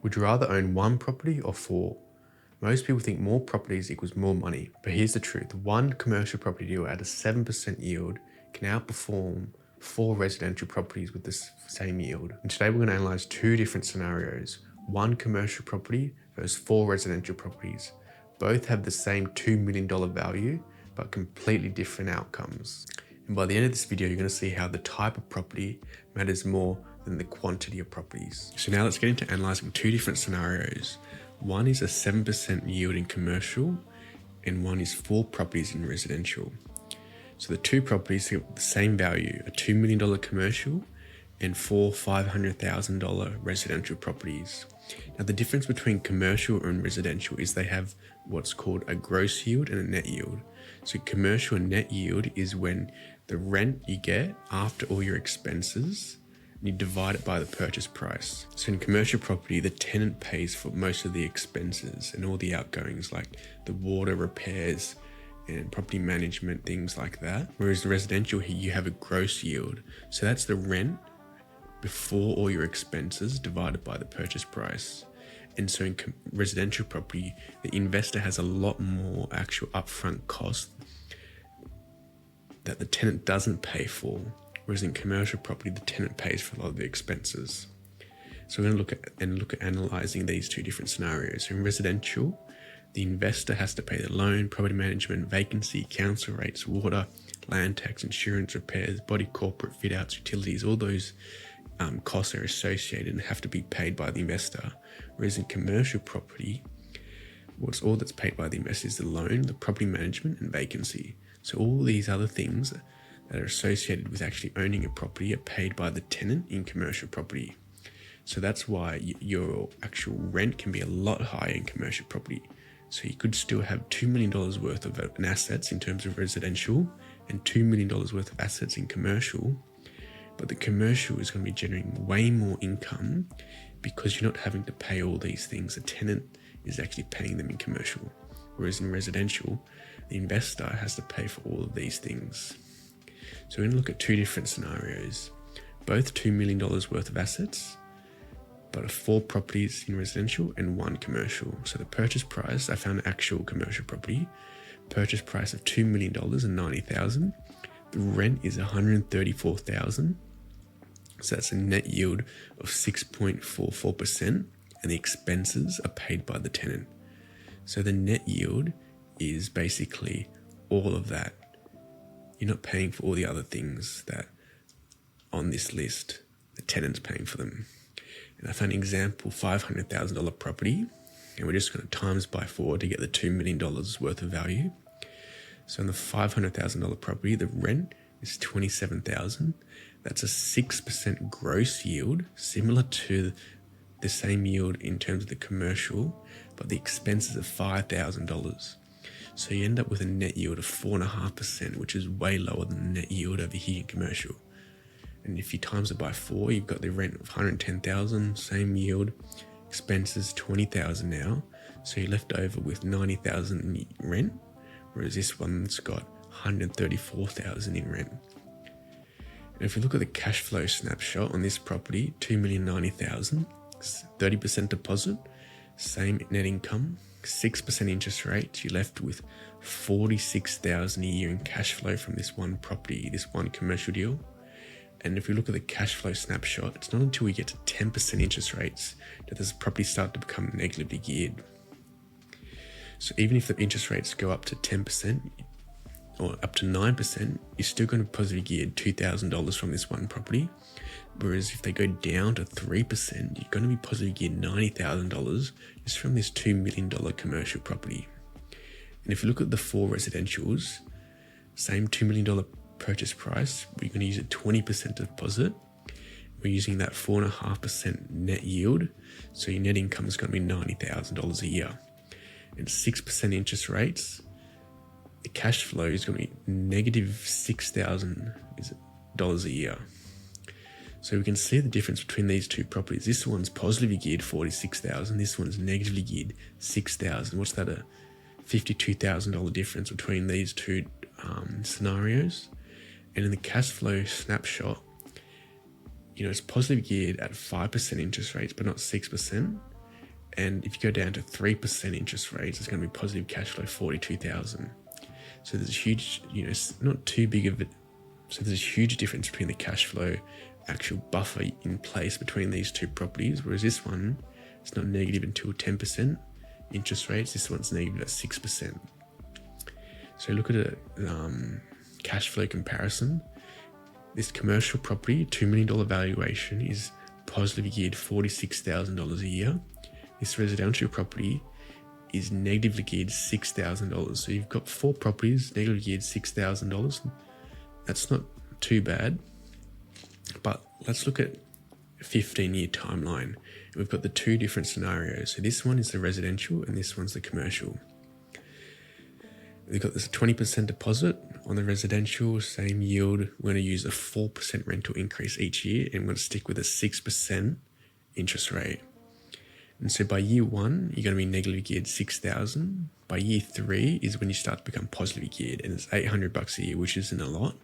Would you rather own one property or four? Most people think more properties equals more money, but here's the truth. One commercial property deal at a 7% yield can outperform four residential properties with the same yield. And today we're going to analyze two different scenarios. One commercial property versus four residential properties. Both have the same $2 million value, but completely different outcomes. And by the end of this video, you're going to see how the type of property matters more than the quantity of properties. So now let's get into analyzing two different scenarios. One is a 7% yield in commercial and one is four properties in residential. So the two properties have the same value, a $2 million commercial and four $500,000 residential properties. Now the difference between commercial and residential is they have what's called a gross yield and a net yield. So commercial and net yield is when the rent you get after all your expenses, you divide it by the purchase price. So in commercial property, the tenant pays for most of the expenses and all the outgoings like the water repairs and property management, things like that. Whereas the residential here, you have a gross yield. So that's the rent before all your expenses divided by the purchase price. And so in residential property, the investor has a lot more actual upfront cost that the tenant doesn't pay for. Whereas in commercial property, the tenant pays for a lot of the expenses. So we're going to look at analyzing these two different scenarios. So in residential, the investor has to pay the loan, property management, vacancy, council rates, water, land tax, insurance, repairs, body corporate, fit outs, utilities, all those costs are associated and have to be paid by the investor. Whereas in commercial property, all that's paid by the investor is the loan, the property management and vacancy. So all these other things that are associated with actually owning a property are paid by the tenant in commercial property. So that's why your actual rent can be a lot higher in commercial property. So you could still have $2 million worth of assets in terms of residential and $2 million worth of assets in commercial. But the commercial is going to be generating way more income because you're not having to pay all these things. The tenant is actually paying them in commercial. Whereas in residential, the investor has to pay for all of these things. So we're going to look at two different scenarios, both $2 million worth of assets, but four properties in residential and one commercial. So the purchase price, I found an actual commercial property, purchase price of $2 million and $90,000. The rent is $134,000. So that's a net yield of 6.44%, and the expenses are paid by the tenant. So the net yield is basically all of that. You're not paying for all the other things that on this list, the tenant's paying for them. And I found an example, $500,000 property, and we're just going to times by 4 to get the $2 million worth of value. So on the $500,000 property, the rent is $27,000. That's a 6% gross yield, similar to the same yield in terms of the commercial, but the expenses are $5,000. So you end up with a net yield of 4.5%, which is way lower than the net yield over here in commercial. And if you times it by 4, you've got the rent of $110,000, same yield, expenses $20,000 now. So you're left over with $90,000 in rent, whereas this one's got $134,000 in rent. And if we look at the cash flow snapshot on this property, $2,090,000, 30% deposit, same net income, 6% interest rate, you're left with $46,000 a year in cash flow from this one property, this one commercial deal. And if we look at the cash flow snapshot, it's not until we get to 10% interest rates that this property start to become negatively geared. So even if the interest rates go up to 10% or up to 9%, you're still going to be positively geared $2,000 from this one property. Whereas if they go down to 3%, you're going to be positively geared $90,000 just from this $2 million commercial property. And if you look at the four residentials, same $2 million purchase price, we're going to use a 20% deposit. We're using that 4.5% net yield. So your net income is going to be $90,000 a year. And 6% interest rates, the cash flow is going to be negative $6,000 a year. So we can see the difference between these two properties. This one's positively geared $46,000. This one's negatively geared $6,000. What's that? A $52,000 difference between these two scenarios. And in the cash flow snapshot, it's positively geared at 5% interest rates, but not 6%. And if you go down to 3% interest rates, it's going to be positive cash flow 42,000. So there's a huge, it's not too big of it. So there's a huge difference between the cash flow actual buffer in place between these two properties. Whereas this one, it's not negative until 10% interest rates. This one's negative at 6%. So look at a cash flow comparison. This commercial property, $2 million valuation, is positively geared $46,000 a year. This residential property is negatively geared $6,000. So you've got 4 properties negatively geared $6,000. That's not too bad. But let's look at a 15-year timeline. We've got the 2 different scenarios. So this one is the residential and this one's the commercial. We've got this 20% deposit on the residential, same yield. We're going to use a 4% rental increase each year, and we're going to stick with a 6% interest rate. And so by year 1, you're going to be negatively geared $6,000. By year 3 is when you start to become positively geared, and it's $800 a year, which isn't a lot.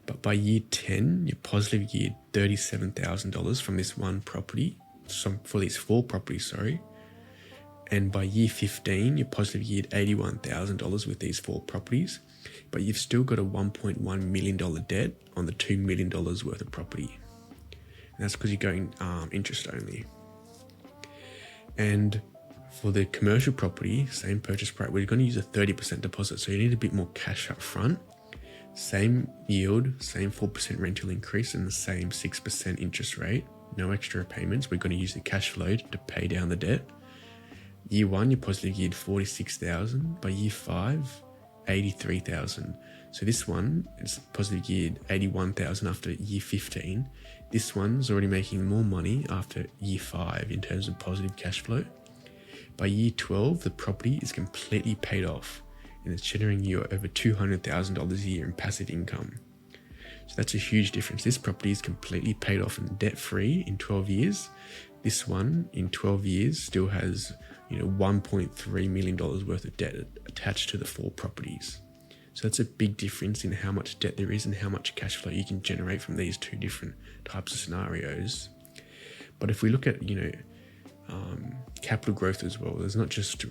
But by year 10, you're positively geared $37,000 from this one property, for these 4 properties, sorry. And by year 15, you're positively geared $81,000 with these 4 properties, but you've still got a $1.1 million debt on the $2 million worth of property. And that's because you're going interest only. And for the commercial property, same purchase price, we're going to use a 30% deposit, so you need a bit more cash up front. Same yield, same 4% rental increase, and the same 6% interest rate. No extra payments. We're going to use the cash flow to pay down the debt. Year 1, you're positively geared $46,000. By year 5, $83,000. So this one is positively geared $81,000 after year 15. This one's already making more money after year 5 in terms of positive cash flow. By year 12, the property is completely paid off, and it's generating you over $200,000 a year in passive income. So that's a huge difference. This property is completely paid off and debt-free in 12 years. This one in 12 years still has, $1.3 million worth of debt attached to the 4 properties. So that's a big difference in how much debt there is and how much cash flow you can generate from these 2 different types of scenarios. But if we look at, capital growth as well, there's not just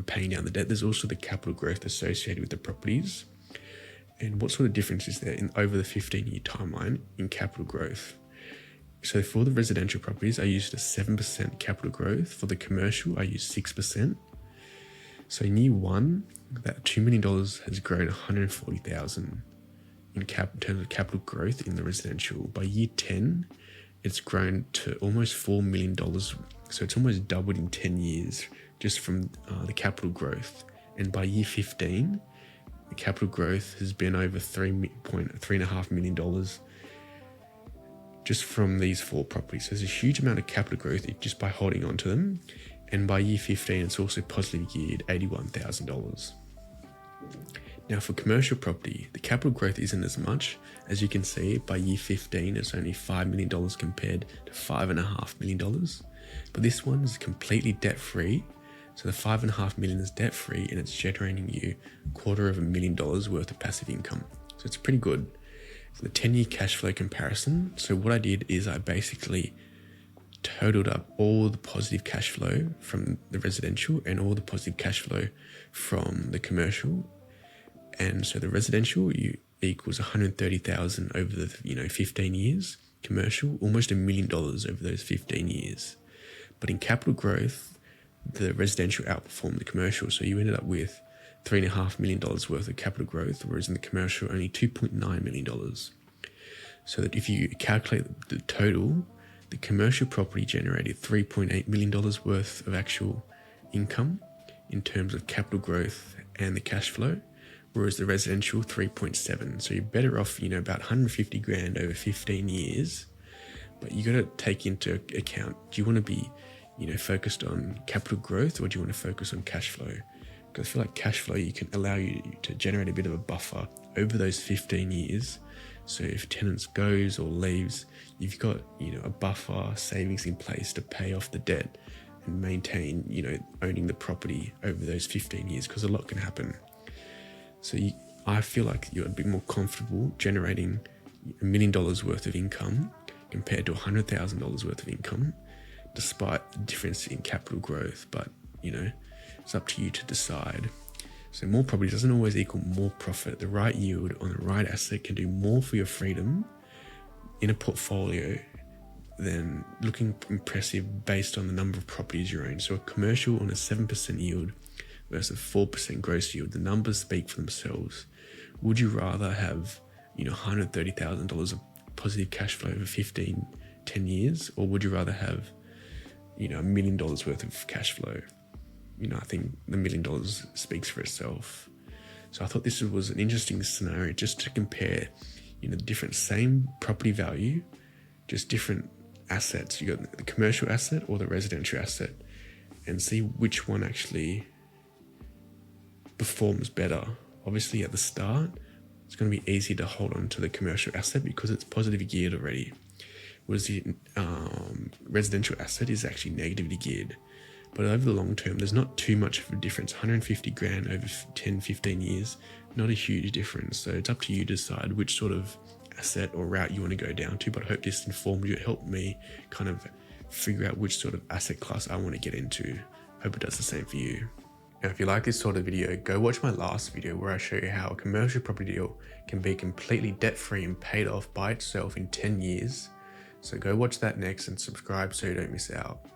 paying down the debt, there's also the capital growth associated with the properties. And what sort of difference is there over the 15-year timeline in capital growth? So for the residential properties, I used a 7% capital growth. For the commercial, I used 6%. So in year 1, that $2 million has grown $140,000 in terms of capital growth in the residential. By year 10, it's grown to almost $4 million. So it's almost doubled in 10 years just from the capital growth. And by year 15, the capital growth has been over $3.5 million just from these 4 properties. So there's a huge amount of capital growth just by holding on to them. And by year 15, it's also positively geared $81,000. Now for commercial property, the capital growth isn't as much. As you can see, by year 15, it's only $5 million compared to $5.5 million. But this one is completely debt-free. So the $5.5 million is debt-free, and it's generating you $250,000 worth of passive income. So it's pretty good. For the 10-year cash flow comparison, so what I did is I basically totaled up all the positive cash flow from the residential and all the positive cash flow from the commercial. And so the residential equals $130,000 over the 15 years. Commercial, almost $1 million over those 15 years. But in capital growth, the residential outperformed the commercial. So you ended up with $3.5 million worth of capital growth, whereas in the commercial, only $2.9 million. So that if you calculate the total, the commercial property generated $3.8 million worth of actual income in terms of capital growth and the cash flow, whereas the residential 3.7. So you're better off, about $150,000 over 15 years. But you got to take into account, do you want to be, focused on capital growth, or do you want to focus on cash flow? Because I feel like cash flow can allow you to generate a bit of a buffer over those 15 years. So if tenants goes or leaves, you've got, a buffer savings in place to pay off the debt and maintain, owning the property over those 15 years, because a lot can happen. So I feel like you're a bit more comfortable generating $1 million worth of income compared to $100,000 worth of income. despite the difference in capital growth, but it's up to you to decide. So more property doesn't always equal more profit. The right yield on the right asset can do more for your freedom in a portfolio than looking impressive based on the number of properties you own. So a commercial on a 7% yield versus 4% gross yield, the numbers speak for themselves. Would you rather have $130,000 of positive cash flow over 10 years, or would you rather have $1 million worth of cash flow? I think the $1 million speaks for itself. So I thought this was an interesting scenario just to compare, different same property value, just different assets. You got the commercial asset or the residential asset, and see which one actually performs better. Obviously at the start, it's going to be easy to hold on to the commercial asset because it's positive geared already. Whereas the residential asset is actually negatively geared. But over the long term, there's not too much of a difference. 150 grand over 10, 15 years, not a huge difference. So it's up to you to decide which sort of asset or route you want to go down to. But I hope this informed you. It helped me kind of figure out which sort of asset class I want to get into. Hope it does the same for you. Now, if you like this sort of video, go watch my last video where I show you how a commercial property deal can be completely debt-free and paid off by itself in 10 years. So go watch that next and subscribe so you don't miss out.